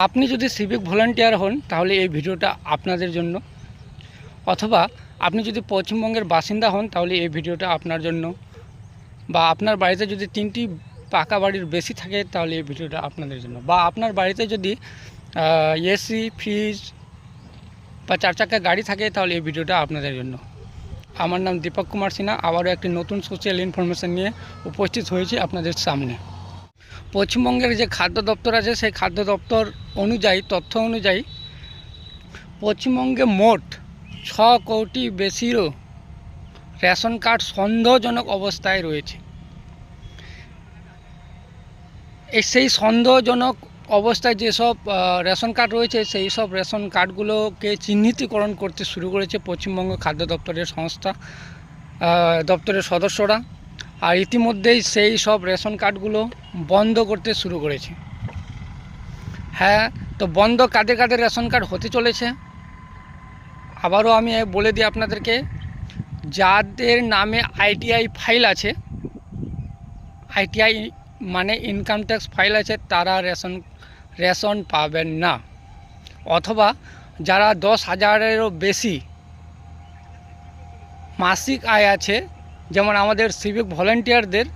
আপনি যদি civic volunteer হন তাহলে এই ভিডিওটা আপনাদের জন্য, অথবা আপনি যদি পশ্চিমবঙ্গের বাসিন্দা হন তাহলে এই ভিডিওটা আপনার জন্য, বা আপনার বাড়িতে যদি 3টি পাকা বাড়ির বেশি থাকে তাহলে এই ভিডিওটা আপনাদের জন্য, বা আপনার বাড়িতে যদি এসি, ফ্রিজ বা 4 চাকা গাড়ি থাকে তাহলে এই ভিডিওটা আপনাদের জন্য। আমার নাম দীপক কুমার সিনহা, আবারও একটি নতুন সোশ্যাল ইনফরমেশন নিয়ে উপস্থিত হয়েছি আপনাদের সামনে। পশ্চিমবঙ্গের যে খাদ্য দপ্তর আছে সেই খাদ্য দপ্তর তথ্য অনুযায়ী পশ্চিমবঙ্গে মোট 6 কোটি বেশিরও রেশন কার্ড সন্দেহজনক অবস্থায় রয়েছে। সেই সন্দেহজনক অবস্থায় যেসব রেশন কার্ড রয়েছে সেই সব রেশন কার্ডগুলোকে চিহ্নিতকরণ করতে শুরু করেছে পশ্চিমবঙ্গ খাদ্য দপ্তরের দপ্তরের সদস্যরা, আর ইতিমধ্যেই সেই সব রেশন কার্ডগুলো বন্ধ করতে শুরু করেছে। হ্যাঁ, তো বন্ধ কাদের কাদের রেশন কার্ড হতে চলেছে আবারও আমি বলে দিই আপনাদেরকে। যাদের নামে আইটিআই ফাইল আছে, আইটিআই মানে ইনকাম ট্যাক্স ফাইল আছে, তারা রেশন পাবেন না। অথবা যারা 10,000-এরও বেশি মাসিক আয় আছে, যেমন আমাদের সিভিক ভলান্টিয়ারদের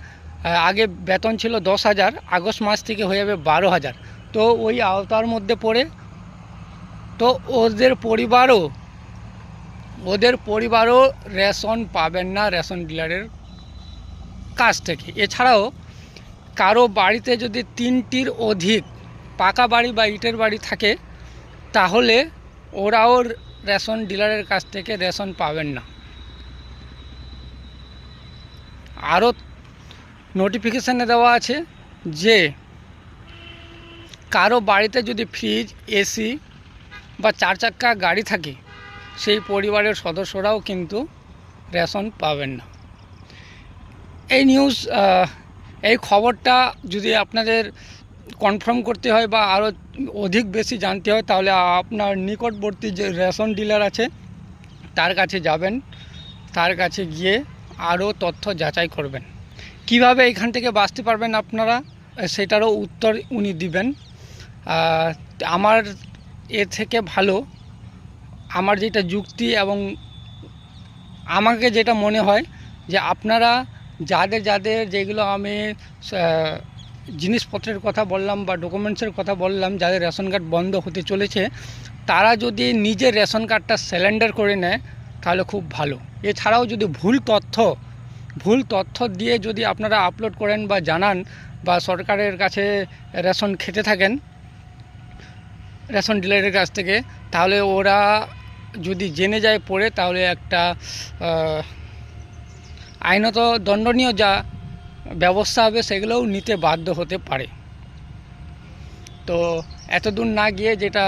আগে বেতন ছিল 10,000, আগস্ট মাস থেকে হয়ে যাবে 12,000, তো ওই আওতার মধ্যে পড়ে, তো ওদের পরিবারও রেশন পাবেন না রেশন ডিলারের কাছ থেকে। এছাড়াও কারো বাড়িতে যদি 3টির অধিক পাকা বাড়ি বা ইটের বাড়ি থাকে তাহলে ওরাও রেশন ডিলারের কাছ থেকে রেশন পাবেন না। আরও নোটিফিকেশানে দেওয়া আছে যে কারো বাড়িতে যদি ফ্রিজ, এসি বা 4 চাকা গাড়ি থাকে সেই পরিবারের সদস্যরাও কিন্তু রেশন পাবেন না। এই খবরটা যদি আপনাদের কনফার্ম করতে হয় বা আরও অধিক বেশি জানতে হয় তাহলে আপনার নিকটবর্তী যে রেশন ডিলার আছে তার কাছে যাবেন, তার কাছে গিয়ে আরও তথ্য যাচাই করবেন। কিভাবে এখান থেকে বাঁচতে পারবেন আপনারা সেটারও উত্তর উনি দিবেন। আমার এর থেকে ভালো আমার যেটা যুক্তি এবং আমাকে যেটা মনে হয় যে আপনারা যাদের যেগুলো আমি জিনিসপত্রের কথা বললাম বা ডকুমেন্টসের কথা বললাম, যাদের রেশন কার্ড বন্ধ হতে চলেছে, তারা যদি নিজের রেশন কার্ডটা সারেন্ডার করে নেয় তাহলে খুব ভালো। এছাড়াও যদি ভুল তথ্য দিয়ে যদি আপনারা আপলোড করেন বা জানান বা সরকারের কাছে রেশন খেতে থাকেন রেশন ডিলারের কাছ থেকে, তাহলে ওরা যদি জেনে যায় পড়ে তাহলে একটা আইনত দণ্ডনীয় যা ব্যবস্থা হবে সেগুলোও নিতে বাধ্য হতে পারে। তো এতদূর না গিয়ে যেটা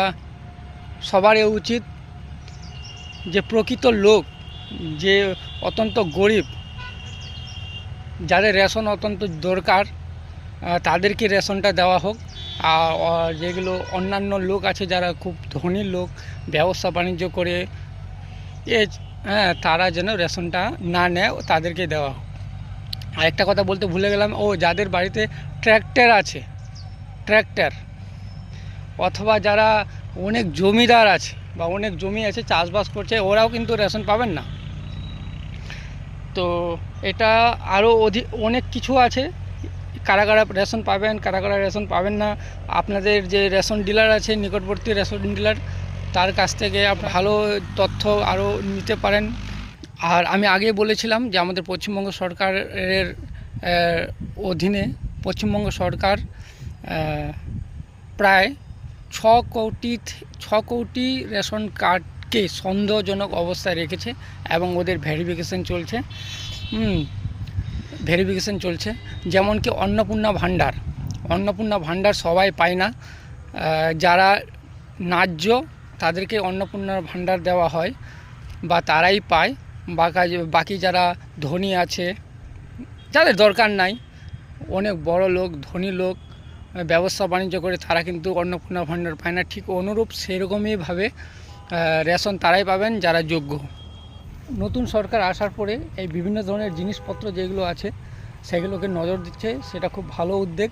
সবারই উচিত, যে প্রকৃত লোক, যে অত্যন্ত গরিব, যাদের রেশন অত্যন্ত দরকার, তাদেরকে রেশনটা দেওয়া হোক। আর যেগুলো অন্যান্য লোক আছে যারা খুব ধনী লোক, ব্যবসা বাণিজ্য করে, তারা যেন রেশনটা না নেয়, তাদেরকে দেওয়া হোক। আরেকটা কথা বলতে ভুলে গেলাম, যাদের বাড়িতে ট্র্যাক্টর অথবা যারা অনেক জমিদার আছে বা অনেক জমি আছে, চাষবাস করছে, ওরাও কিন্তু রেশন পাবেন না। তো এটা আরও অনেক কিছু আছে, কারা রেশন পাবেন, কারা রেশন পাবেন না। আপনাদের যে রেশন ডিলার আছে, নিকটবর্তী রেশন ডিলার, তার কাছ থেকে ভালো তথ্য আরও নিতে পারেন। আর আমি আগে বলেছিলাম যে আমাদের পশ্চিমবঙ্গ সরকারের অধীনে পশ্চিমবঙ্গ সরকার প্রায় 6 কোটি রেশন কার্ডকে সন্দেহজনক অবস্থায় রেখেছে এবং ওদের ভেরিফিকেশন চলছে। যেমন কি অন্নপূর্ণা ভাণ্ডার সবাই পায় না, যারা ন্যায্য তাদেরকে অন্নপূর্ণা ভাণ্ডার দেওয়া হয় বা তারাই পায়। বাকি যারা ধনী আছে, যাদের দরকার নাই, অনেক বড় লোক, ধনী লোক, ব্যবসা বাণিজ্য করে, তারা কিন্তু অন্নপূর্ণা ভাণ্ডার পায় না। ঠিক অনুরূপ সেরকমইভাবে রেশন তারাই পাবেন যারা যোগ্য। নতুন সরকার আসার পরে এই বিভিন্ন ধরনের জিনিসপত্র যেগুলো আছে সেগুলোকে নজর দিচ্ছে, সেটা খুব ভালো উদ্যোগ,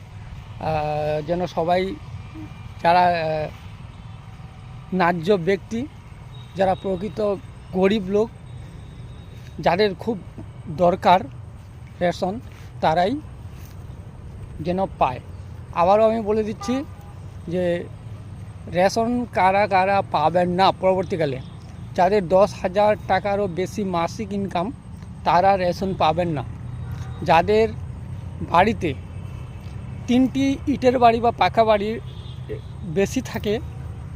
যেন সবাই যারা ন্যায্য ব্যক্তি, যারা প্রকৃত গরিব লোক, যাদের খুব দরকার রেশন, তারাই যেন পায়। আবারও আমি বলে দিচ্ছি যে রেশন কারা কারা পাবেন না পরবর্তীকালে, যাদের 10,000 টাকারও বেশি মাসিক ইনকাম, তারা রেশন পাবেন না। যাদের বাড়িতে 3টি ইটের বাড়ি বা পাকা বাড়ি বেশি থাকে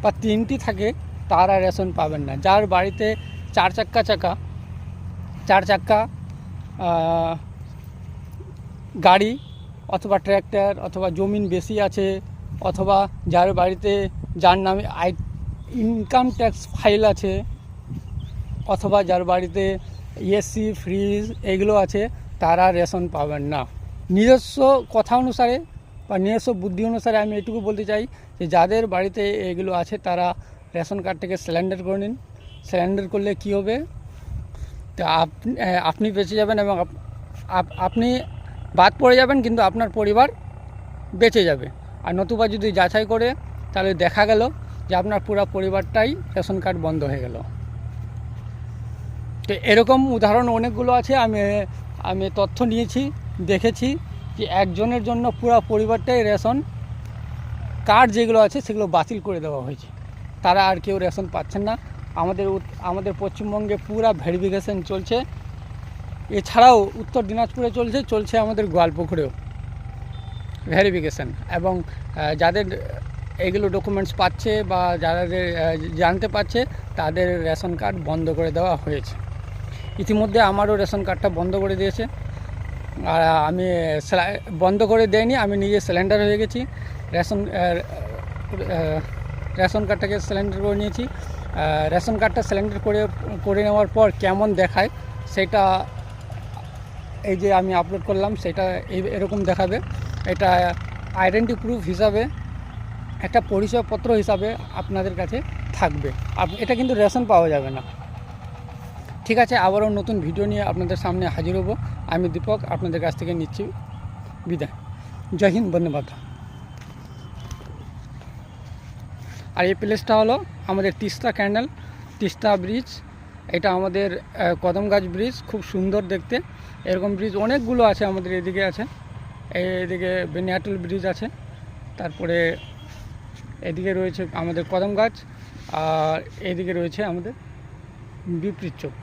বা 3টি থাকে, তারা রেশন পাবেন না। যার বাড়িতে 4 চাক্কা গাড়ি অথবা ট্র্যাক্টর অথবা জমিন বেশি আছে, অথবা যার বাড়িতে যার নামে ইনকাম ট্যাক্স ফাইল আছে, অথবা যার বাড়িতে এসি ফ্রিজ এগুলো আছে, তারা রেশন পাবেন না। নিজস্ব কথা অনুসারে বা নিজস্ব বুদ্ধি অনুসারে আমি এটুকু বলতে চাই যে যাদের বাড়িতে এগুলো আছে তারা রেশন কার্ডটাকে সিলিন্ডার করে নিন। সিলিন্ডার করলে কী হবে, তো আপনি বেঁচে যাবেন এবং আপনি বাদ পড়ে যাবেন, কিন্তু আপনার পরিবার বেঁচে যাবে। আর নতুবা যদি যাচাই করে, তাহলে দেখা গেল যে আপনার পুরো পরিবারটাই রেশন কার্ড বন্ধ হয়ে গেল। তো এরকম উদাহরণ অনেকগুলো আছে। আমি তথ্য নিয়েছি, দেখেছি যে একজনের জন্য পুরো পরিবারটাই রেশন কার্ড যেগুলো আছে সেগুলো বাতিল করে দেওয়া হয়েছে। তারা আর কেউ রেশন পাচ্ছেন না। আমাদের পশ্চিমবঙ্গে পুরা ভেরিফিকেশন চলছে। এছাড়াও উত্তর দিনাজপুরে চলছে আমাদের গোয়ালপুকুরেও ভেরিফিকেশন। এবং যাদের এগুলো ডকুমেন্টস পাচ্ছে বা যাদের জানতে পারছে, তাদের রেশন কার্ড বন্ধ করে দেওয়া হয়েছে। ইতিমধ্যে আমারও রেশন কার্ডটা বন্ধ করে দিয়েছে। আর আমি বন্ধ করে দেয়নি, আমি নিজে সিলিন্ডার হয়ে গেছি। রেশন কার্ডটাকে সিলিন্ডার করে নিয়েছি। রেশন কার্ডটা সিলিন্ডার করে নেওয়ার পর কেমন দেখায় সেটা এই যে আমি আপলোড করলাম, সেটা এরকম দেখাবে। এটা আইডেন্টি প্রুফ হিসাবে, একটা পরিচয়পত্র হিসাবে আপনাদের কাছে থাকবে। এটা কিন্তু রেশন পাওয়া যাবে না। ঠিক আছে, আবারও নতুন ভিডিও নিয়ে আপনাদের সামনে হাজির হব। আমি দীপক আপনাদের কাছ থেকে নিচ্ছি বিদায়। জয় হিন্দ, বন্দে মাতরম। আর এই প্লেসটা হলো আমাদের তিস্তা ক্যান্ডেল, তিস্তা ব্রিজ। এটা আমাদের কদমগাছ ব্রিজ, খুব সুন্দর দেখতে। এরকম ব্রিজ অনেকগুলো আছে আমাদের এদিকে আছে। এইদিকে বেনিয়াটুল ব্রিজ আছে, তারপরে এদিকে রয়েছে আমাদের কদমগাছ, আর এদিকে রয়েছে আমাদের বিপরীত চোখ।